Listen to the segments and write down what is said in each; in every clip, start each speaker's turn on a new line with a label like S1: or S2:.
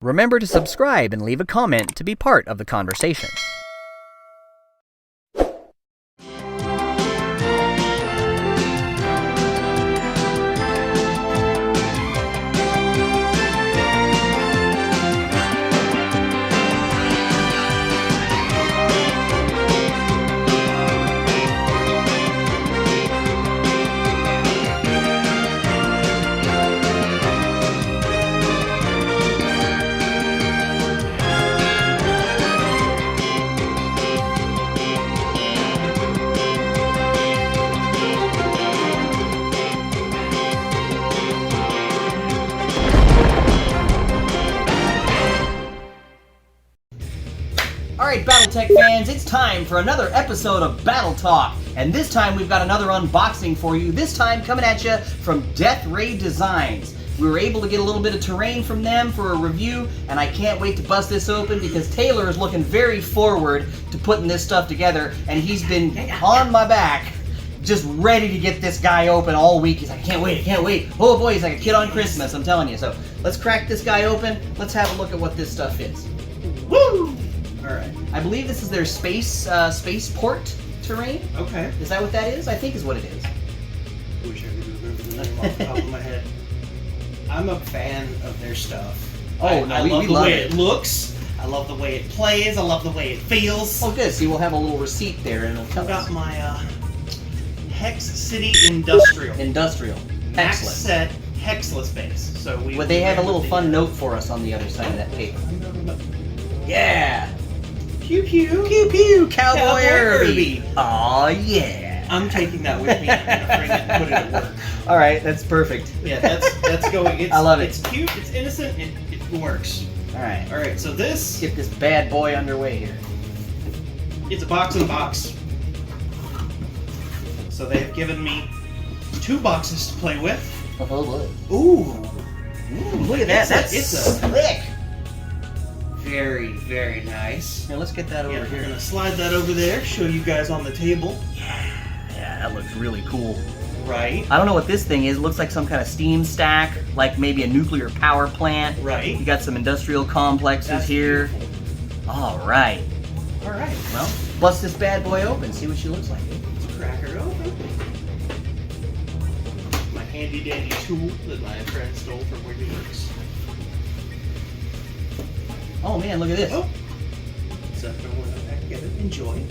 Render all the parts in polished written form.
S1: Remember to subscribe and leave a comment to be part of the conversation. Alright, Battletalk fans, it's time for another episode of Battletalk. And this time we've got another unboxing for you, this time coming at you from Death Ray Designs. We were able to get a little bit of terrain from them for a review, and I can't wait to bust this open because Taylor is looking very forward to putting this stuff together, and he's been on my back, just ready to get this guy open all week. He's like, I can't wait. Oh boy, he's like a kid on Christmas, I'm telling you. So let's crack this guy open, let's have a look at what this stuff is. Woo! Alright. I believe this is their spaceport terrain.
S2: Okay.
S1: Is that what that is? I think is what it is.
S2: I wish I could remember the name off the top of my head. I'm a fan of their stuff. I love the way it looks. I love the way it plays. I love the way it feels.
S1: Oh, good. So we'll have a little receipt there, and it'll tell us.
S2: I've got my Hex City Industrial. Max
S1: Hexless.
S2: set Hexless base. So
S1: They have a little fun note for us on the other side of that paper. Yeah.
S2: Pew pew.
S1: Pew pew. Cowboy Irby. Aw, yeah.
S2: I'm taking that with me. I'm gonna bring it and put it at work.
S1: All right, that's perfect.
S2: Yeah, that's going.
S1: I love it.
S2: It's cute. It's innocent. It works.
S1: All right.
S2: All right. So
S1: Let's get this bad boy underway here.
S2: It's a box in a box. So they have given me 2 boxes to play with.
S1: Oh, look.
S2: Ooh,
S1: Look at that. That's slick.
S2: Very, very nice.
S1: Here, let's get that over
S2: We're
S1: here.
S2: gonna slide that over there. Show you guys on the table.
S1: Yeah, that looks really cool.
S2: Right.
S1: I don't know what this thing is. It looks like some kind of steam stack, like maybe a nuclear power plant.
S2: Right.
S1: You got some industrial complexes
S2: That's
S1: here.
S2: beautiful.
S1: All right.
S2: All right.
S1: Well, bust this bad boy open. See what she looks like.
S2: Let's crack her open. My handy dandy tool that my friend stole from where he works.
S1: Oh man, look at this.
S2: Oh. So throw one back together. Enjoy.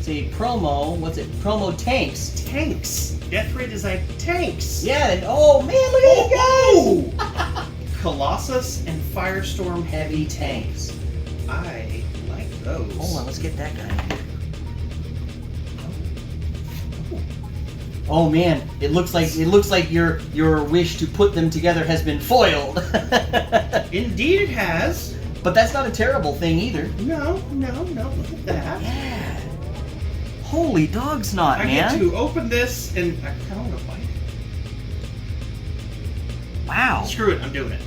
S1: It's a promo. What's it? Promo tanks.
S2: Tanks. Death Ray Design tanks.
S1: Yeah. Oh man, look at these guys.
S2: Colossus and Firestorm
S1: Heavy tanks.
S2: I like those.
S1: Hold on, let's get that guy. Oh man, it looks like your wish to put them together has been foiled.
S2: Indeed, it has.
S1: But that's not a terrible thing either.
S2: No. Look at that.
S1: Yeah. Holy dog snot,
S2: I
S1: man.
S2: get to open this and I kind of want to bite it.
S1: Wow.
S2: Screw it, I'm doing it.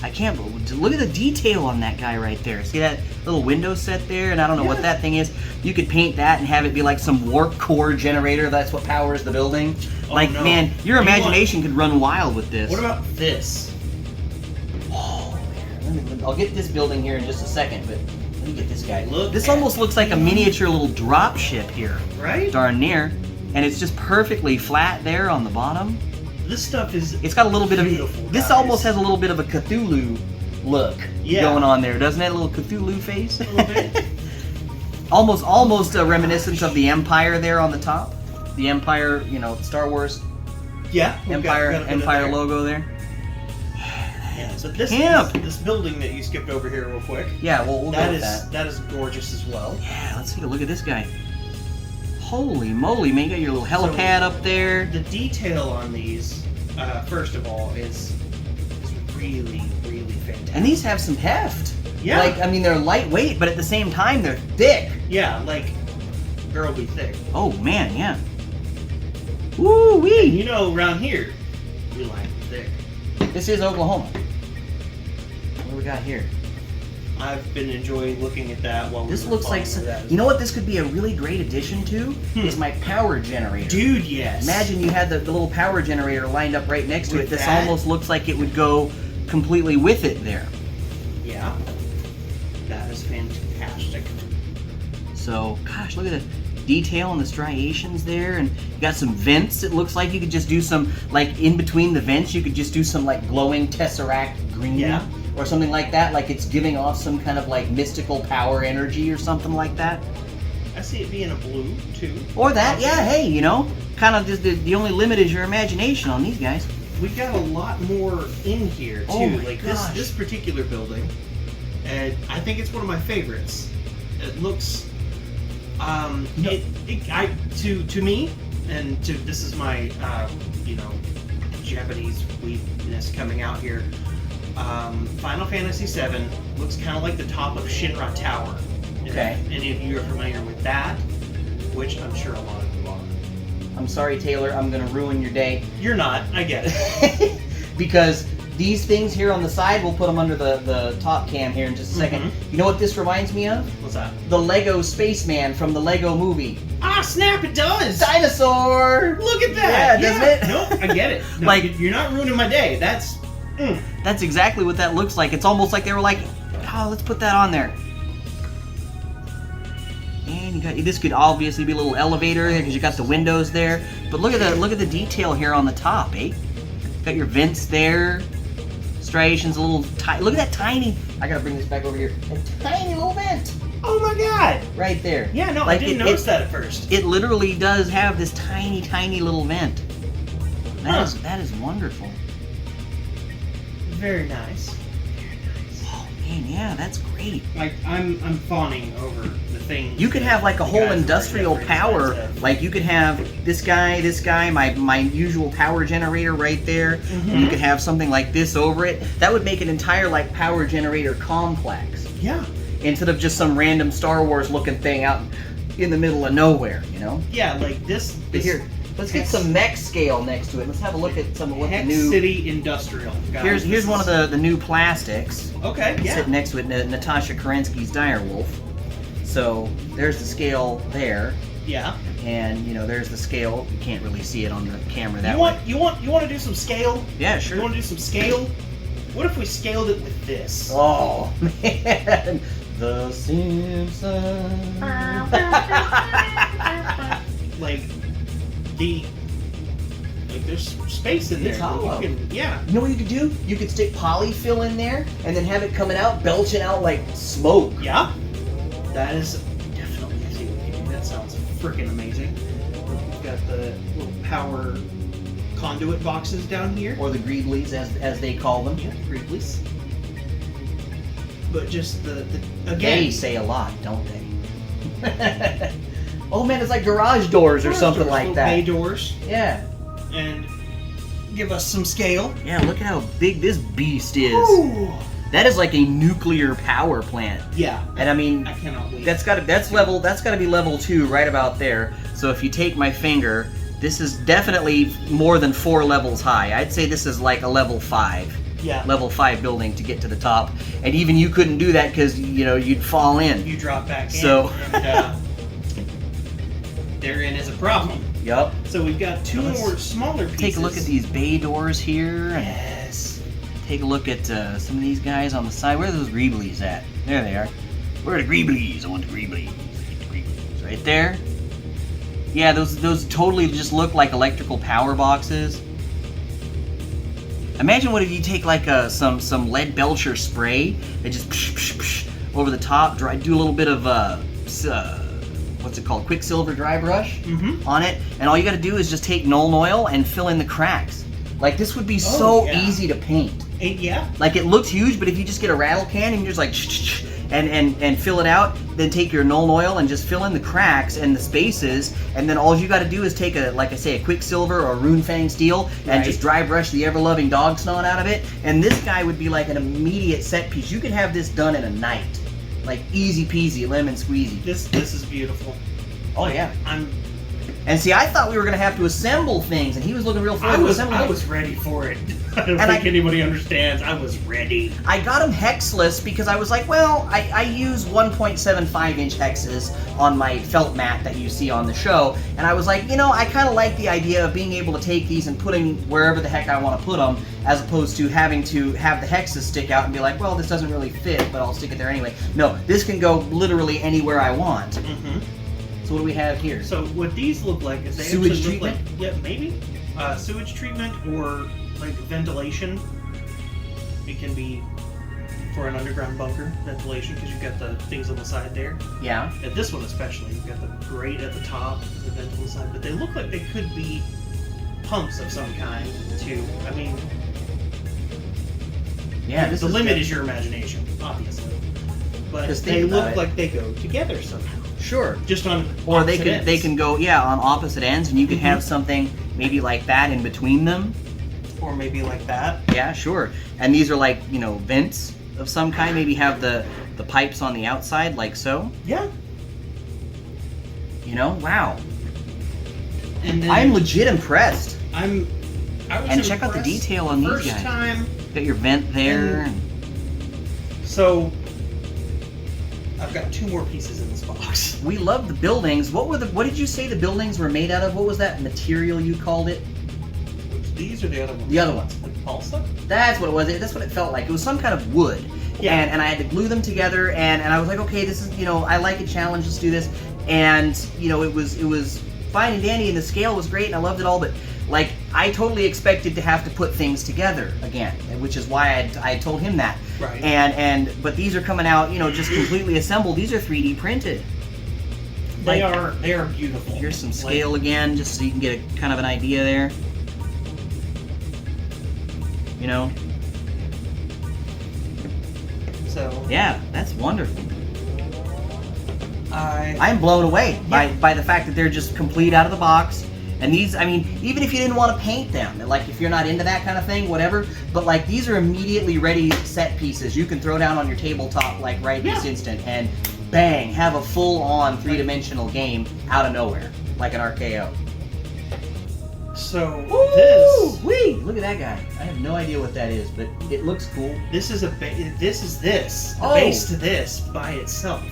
S1: I can't believe. Look at the detail on that guy right there. See that little window set there? And I don't know what that thing is. You could paint that and have it be like some warp core generator. That's what powers the building.
S2: Oh,
S1: like,
S2: no.
S1: man, your imagination could run wild with this.
S2: What about this?
S1: Oh, man. I'll get this building here in just a second, but let me get this guy.
S2: Look
S1: This
S2: at
S1: almost looks like a miniature little drop ship here.
S2: Right?
S1: Darn near. And it's just perfectly flat there on the bottom.
S2: This stuff is
S1: It's got a little bit of
S2: beautiful,
S1: this
S2: guys.
S1: almost has a little bit of a Cthulhu look going on there, doesn't it? A little Cthulhu face.
S2: A little bit.
S1: almost a reminiscence of the Empire there on the top. The Empire, Star Wars
S2: Yeah. we've got a bit
S1: Empire
S2: there.
S1: logo there.
S2: Yeah, so this building that you skipped over here real quick.
S1: Yeah, we'll go with that.
S2: That is gorgeous as well.
S1: Yeah, let's take a look at this guy. Holy moly, man, you got your little helipad up there.
S2: The detail on these, first of all, is really, really fantastic.
S1: And these have some heft.
S2: Yeah.
S1: Like, I mean, they're lightweight, but at the same time, they're thick.
S2: Yeah, like, girl be thick.
S1: Oh, man, yeah. Woo-wee.
S2: You know, around here, we like thick.
S1: This is Oklahoma. What do we got here?
S2: I've been enjoying looking at that while
S1: This
S2: we
S1: looks like you know what this could be a really great addition to? Is my power generator.
S2: Dude, yes.
S1: Imagine you had the little power generator lined up right next to
S2: With
S1: it. This
S2: that?
S1: almost looks like it would go completely with it there.
S2: Yeah. That is fantastic.
S1: So, gosh, look at the detail and the striations there, and you got some vents. It looks like you could just do some, like in between the vents, you could just do some like glowing tesseract green or something like that, like it's giving off some kind of like mystical power energy or something like that.
S2: I see it being a blue too.
S1: Or that, yeah, hey, you know, kind of just the only limit is your imagination on these guys.
S2: We've got a lot more in here too.
S1: Oh my
S2: like
S1: gosh.
S2: this particular building, and I think it's one of my favorites. It looks to me, and to this is my Japanese weakness coming out here. Final Fantasy VII looks kind of like the top of Shinra Tower.
S1: Okay.
S2: If any of you are familiar with that, which I'm sure a lot of you are.
S1: I'm sorry, Taylor, I'm gonna ruin your day.
S2: You're not. I get it.
S1: Because these things here on the side, we'll put them under the top cam here in just a second. You know what this reminds me of?
S2: What's that?
S1: The Lego Spaceman from the Lego movie.
S2: Ah, snap! It does.
S1: Dinosaur.
S2: Look at that.
S1: Yeah, doesn't it?
S2: Nope, I get it. No,
S1: like
S2: you're not ruining my day. That's
S1: exactly what that looks like. It's almost like they were like, oh, let's put that on there. And you got this could obviously be a little elevator there because you got the windows there. But look at the detail here on the top, eh? Got your vents there. Striations a little tight. Look at that tiny. I gotta bring this back over here. A tiny little vent.
S2: Oh my god!
S1: Right there.
S2: Yeah, no,
S1: like
S2: I didn't notice that at first.
S1: It literally does have this tiny, tiny little vent. That is wonderful.
S2: Very nice.
S1: Oh man, yeah, that's great.
S2: Like I'm fawning over the things.
S1: You could have like a whole industrial power. Like you could have this guy, my usual power generator right there. And you could have something like this over it. That would make an entire like power generator complex.
S2: Yeah.
S1: Instead of just some random Star Wars looking thing out in the middle of nowhere, you know?
S2: Yeah, like this.
S1: But here, let's get some mech scale next to it. Let's have a look at some of what
S2: Hex
S1: the new.
S2: City Industrial. Guys,
S1: Here's one of the new plastics.
S2: Okay. Yeah.
S1: Sitting next to it, Natasha Kerensky's Direwolf. So there's the scale there.
S2: Yeah.
S1: And you know, there's the scale. You can't really see it on the camera that
S2: way.
S1: way.
S2: You want to do some scale?
S1: Yeah, sure.
S2: You want to do some scale? What if we scaled it with this?
S1: Oh man, The Simpsons.
S2: like there's space in there.
S1: It's hollow.
S2: You can, yeah.
S1: You know what you could do? You could stick polyfill in there and then have it coming out, belching out like smoke.
S2: Yeah. That is definitely a thing we can do. That sounds freaking amazing. We've got the little power conduit boxes down here.
S1: Or the greeblies, as they call them.
S2: Yeah, greeblies. But just the again.
S1: They say a lot, don't they? Oh man, it's like garage doors or something like that.
S2: Bay doors.
S1: Yeah.
S2: And give us some scale.
S1: Yeah, look at how big this beast is.
S2: Ooh.
S1: That is like a nuclear power plant.
S2: Yeah.
S1: And I mean,
S2: I cannot wait.
S1: that's gotta be level 2 right about there. So if you take my finger, this is definitely more than 4 levels high. I'd say this is like a level 5.
S2: Yeah.
S1: Level 5 building to get to the top. And even you couldn't do that because, you know, you'd fall in.
S2: You drop back in.
S1: So.
S2: And, therein is a problem.
S1: Yup.
S2: So we've got 2 more smaller pieces.
S1: Take a look at these bay doors here. Yes. Take a look at some of these guys on the side. Where are those greeblies at? There they are. Where are the greeblies? I want the greeblies. The greeblies. Right there. Yeah, those totally just look like electrical power boxes. Imagine what if you take like some lead belcher spray and just over the top, do a little bit of what's it called, Quicksilver dry brush on it, and all you got to do is just take Nuln Oil and fill in the cracks. Like this would be so easy to paint.
S2: Yeah.
S1: Like it looks huge, but if you just get a rattle can and you're just like and fill it out, then take your Nuln Oil and just fill in the cracks and the spaces, and then all you got to do is take a Quicksilver or Rune Fang Steel and just dry brush the ever-loving dog snot out of it, and this guy would be like an immediate set piece. You could have this done in a night. Like easy peasy, lemon squeezy.
S2: This is beautiful.
S1: Oh yeah.
S2: And
S1: see, I thought we were gonna have to assemble things, and he was looking real fun.
S2: I was ready for it. I don't think anybody understands. I was ready.
S1: I got him hexless because I was like, well, I use 1.75 inch hexes on my felt mat that you see on the show, and I was like, you know, I kind of like the idea of being able to take these and putting wherever the heck I want to put them, as opposed to having to have the hexes stick out and be like, well, this doesn't really fit, but I'll stick it there anyway. No, this can go literally anywhere I want.
S2: Mm-hmm.
S1: So what do we have here?
S2: So what these look like is they
S1: sewage
S2: actually
S1: treatment?
S2: look like, yeah, maybe sewage treatment or like ventilation. It can be for an underground bunker ventilation because you've got the things on the side there.
S1: Yeah.
S2: And this one especially, you've got the grate at the top, the vent on the side, but they look like they could be pumps of some kind too. I mean,
S1: yeah.
S2: the limit is your imagination, obviously, but they look like they go together somehow.
S1: Sure.
S2: Just on
S1: or they
S2: ends.
S1: can go on opposite ends, and you can have something maybe like that in between them.
S2: Or maybe like that.
S1: Yeah, sure. And these are like, vents of some kind. Maybe have the pipes on the outside, like so.
S2: Yeah.
S1: Wow.
S2: And then
S1: I'm legit impressed.
S2: And
S1: check out the detail on these guys.
S2: First time.
S1: Got your vent there.
S2: So I've got 2 more pieces in this box.
S1: We love the buildings. What did you say the buildings were made out of? What was that material you called it?
S2: These are the other ones.
S1: The other ones.
S2: Like balsa?
S1: That's what it was. That's what it felt like. It was some kind of wood.
S2: Yeah.
S1: And I had to glue them together, and I was like, okay, this is, I like a challenge, let's do this. And, it was fine and dandy, and the scale was great, and I loved it all, but, I totally expected to have to put things together again, which is why I told him that.
S2: Right.
S1: But these are coming out, just completely assembled. These are 3D printed.
S2: They are beautiful.
S1: Here's some scale again, just so you can get a kind of an idea there.
S2: So
S1: yeah, that's wonderful.
S2: I'm
S1: blown away by the fact that they're just complete out of the box. And these, even if you didn't want to paint them, like if you're not into that kind of thing, whatever, but these are immediately ready set pieces you can throw down on your tabletop this instant, and bang, have a full-on 3-dimensional game out of nowhere, like an RKO.
S2: So
S1: Look at that guy. I have no idea what that is, but it looks cool.
S2: This is the base to this by itself.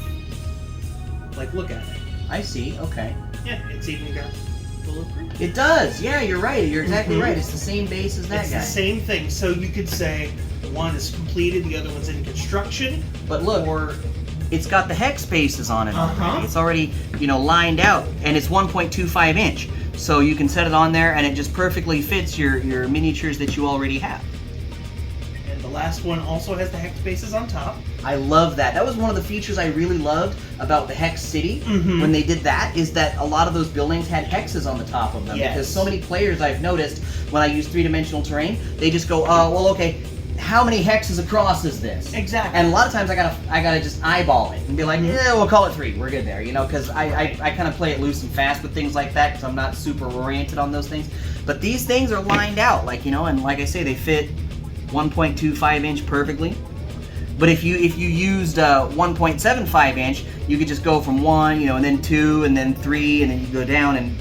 S2: Look at it.
S1: I see. Okay.
S2: Yeah, it's even got bulletproof.
S1: It does. Yeah, you're right. You're exactly right. It's the same base as that guy.
S2: It's the same thing. So you could say one is completed, the other one's in construction.
S1: But look, it's got the hex bases on it already.
S2: Uh-huh.
S1: It's already, lined out, and it's 1.25 inch. So you can set it on there, and it just perfectly fits your miniatures that you already have.
S2: And the last one also has the hex bases on top.
S1: I love that. That was one of the features I really loved about the Hex City when they did that, is that a lot of those buildings had hexes on the top of them.
S2: Yes.
S1: Because so many players I've noticed, when I use 3-dimensional terrain, they just go, okay, how many hexes across is this?
S2: Exactly.
S1: And a lot of times I gotta just eyeball it and be like, yeah, we'll call it 3. We're good there, because I kind of play it loose and fast with things like that because I'm not super oriented on those things. But these things are lined out, and like I say, they fit 1.25 inch perfectly. But if you used 1.75 inch, you could just go from 1, and then 2, and then 3, and then you go down and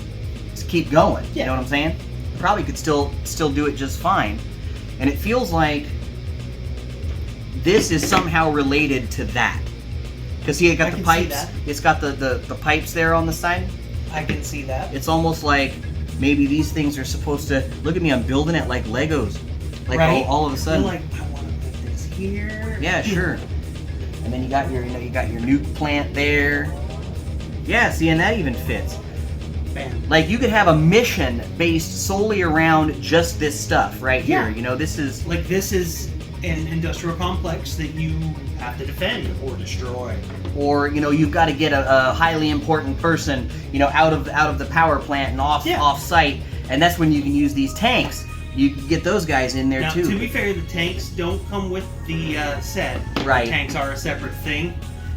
S1: just keep going.
S2: Yeah.
S1: You know what I'm saying? Probably could still do it just fine. And it feels like this is somehow related to that. Because see, it got the pipes. It's got the pipes there on the side.
S2: I can see that.
S1: It's almost like maybe these things are supposed to, look at me, I'm building it like Legos. All of a sudden.
S2: You're like, I want to put this here.
S1: Yeah, sure. And then you got your nuke plant there. Yeah, see, and that even fits.
S2: Bam.
S1: You could have a mission based solely around just this stuff right here.
S2: Yeah.
S1: This is
S2: an industrial complex that you have to defend or destroy.
S1: Or you've got to get a highly important person out of the power plant and off site, and that's when you can use these tanks. You can get those guys in there too.
S2: To be fair, the tanks don't come with the set.
S1: Right.
S2: The tanks are a separate thing.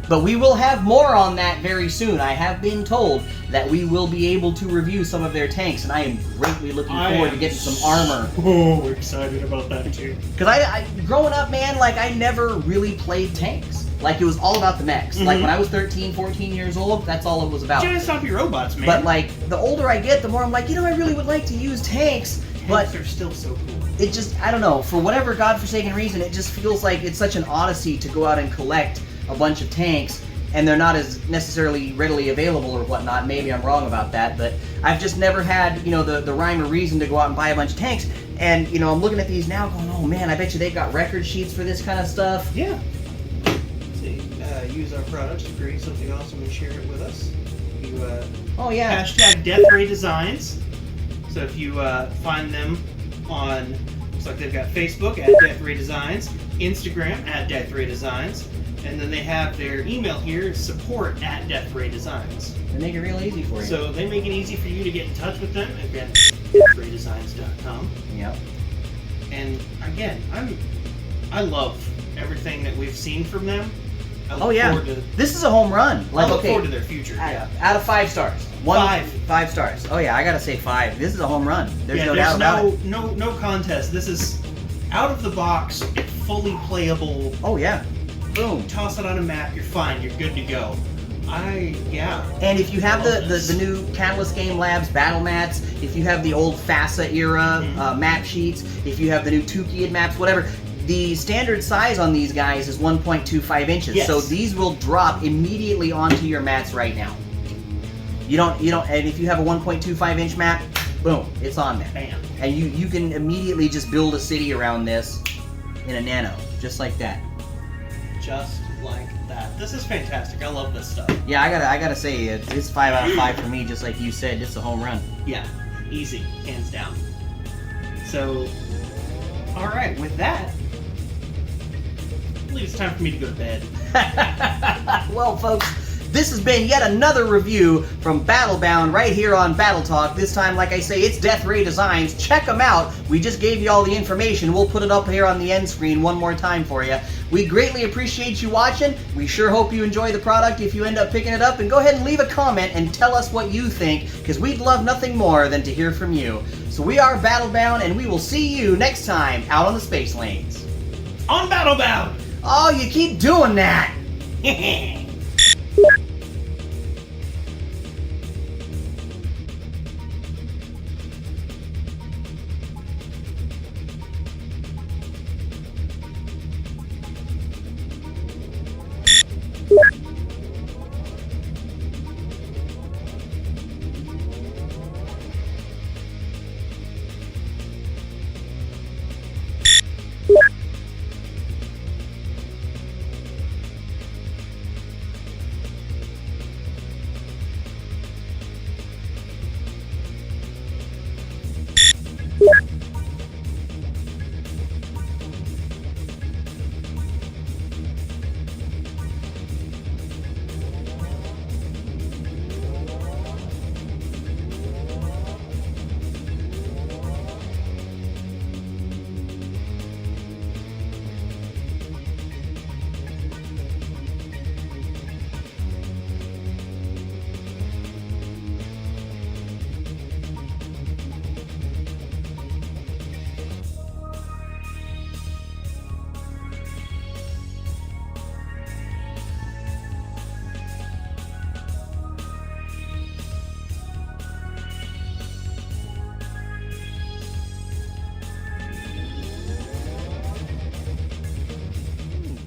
S1: But we will have more on that very soon. I have been told that we will be able to review some of their tanks, and I am greatly looking forward to getting some armor.
S2: Oh, excited about that too.
S1: Because I growing up, man, I never really played tanks. It was all about the mechs.
S2: Mm-hmm.
S1: When I was 13, 14 years old, that's all it was about.
S2: Just stop your robots, man.
S1: But the older I get, the more I'm like, I really would like to use tanks.
S2: Tanks are still so cool.
S1: It just, I don't know, for whatever godforsaken reason, it just feels like it's such an odyssey to go out and collect a bunch of tanks, and they're not as necessarily readily available or whatnot. Maybe I'm wrong about that, but I've just never had, the rhyme or reason to go out and buy a bunch of tanks. And, you know, I'm looking at these now going, oh man, I bet you they've got record sheets for this kind of stuff.
S2: Yeah. See, use our products to create something awesome and share it with us. You,
S1: oh yeah.
S2: Hashtag Death Ray Designs. So if you find them on, looks like they've got Facebook at Death Ray Designs, Instagram at Death Ray Designs, and then they have their email here, support at Death Ray Designs.
S1: They make it real easy for you.
S2: So they make it easy for you to get in touch with them. Again, deathraydesigns.com.
S1: Yep.
S2: And again, I love everything that we've seen from them. I look
S1: oh yeah,
S2: forward to,
S1: this is a home run. Like,
S2: I look
S1: okay,
S2: forward to their future.
S1: Out of 5 stars. 5 stars. Oh yeah, I gotta say 5. This is a home run. There's no doubt about it.
S2: No contest. This is out of the box, fully playable.
S1: Oh yeah. Boom.
S2: Toss it on a map. You're fine. You're good to go.
S1: And if you have the new Catalyst Game Labs battle mats, if you have the old FASA era map sheets, if you have the new Tukiyid maps, whatever, the standard size on these guys is 1.25 inches.
S2: Yes.
S1: So these will drop immediately onto your mats right now. You don't, and if you have a 1.25 inch map, boom, it's on there.
S2: Bam.
S1: And you can immediately just build a city around this in a nano, just like that.
S2: Just like that. This is fantastic. I love this stuff.
S1: Yeah, I gotta say, it's 5 out of 5 for me, just like you said. It's a home run.
S2: Yeah, easy, hands down. So, all right, with that, I believe it's time for me to go to bed.
S1: Well, folks, this has been yet another review from Battlebound right here on Battletalk. This time, like I say, it's Death Ray Designs. Check them out. We just gave you all the information. We'll put it up here on the end screen one more time for you. We greatly appreciate you watching. We sure hope you enjoy the product if you end up picking it up. And go ahead and leave a comment and tell us what you think, because we'd love nothing more than to hear from you. So we are Battlebound, and we will see you next time out on the space lanes.
S2: On Battlebound!
S1: Oh, you keep doing that!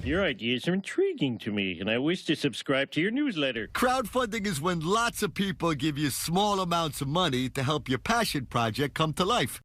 S3: Your ideas are intriguing to me, and I wish to subscribe to your newsletter.
S4: Crowdfunding is when lots of people give you small amounts of money to help your passion project come to life.